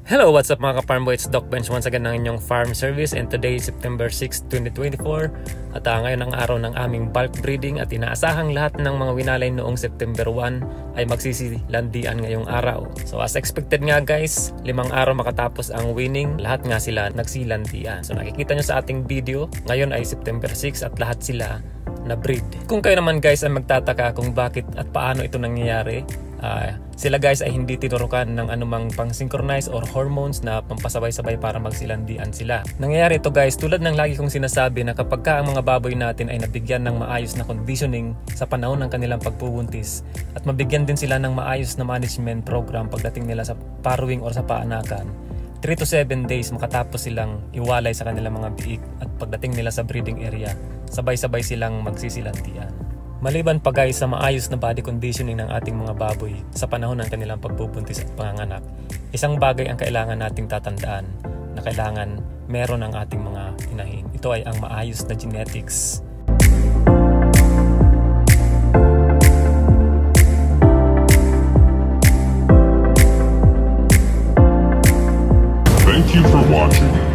Hello, what's up mga ka-farm boy? It's Doc Bench once again ng inyong farm service, and today is September 6, 2024 at ngayon ang araw ng aming bulk breeding at inaasahang lahat ng mga winalay noong September 1 ay magsisilandian ngayong araw. So as expected nga guys, 5 araw makatapos ang winning, lahat nga sila nagsilandian. So nakikita nyo sa ating video, ngayon ay September 6 at lahat sila na breed. Kung kayo naman guys ay magtataka kung bakit at paano ito nangyayari, sila guys ay hindi tinurukan ng anumang pang-synchronize or hormones na pampasabay-sabay para magsilandian sila. Nangyayari ito guys tulad ng lagi kong sinasabi na kapag ka ang mga baboy natin ay nabigyan ng maayos na conditioning sa panahon ng kanilang pagpubuntis at mabigyan din sila ng maayos na management program pagdating nila sa paruwing or sa paanakan, 3 to 7 days makatapos silang iwalay sa kanilang mga biik at pagdating nila sa breeding area, sabay-sabay silang magsisilandian. Maliban pa guys sa maayos na body conditioning ng ating mga baboy sa panahon ng kanilang pagbubuntis at panganganak, isang bagay ang kailangan nating tatandaan na kailangan meron ang ating mga inahin. Ito ay ang maayos na genetics. Thank you for watching.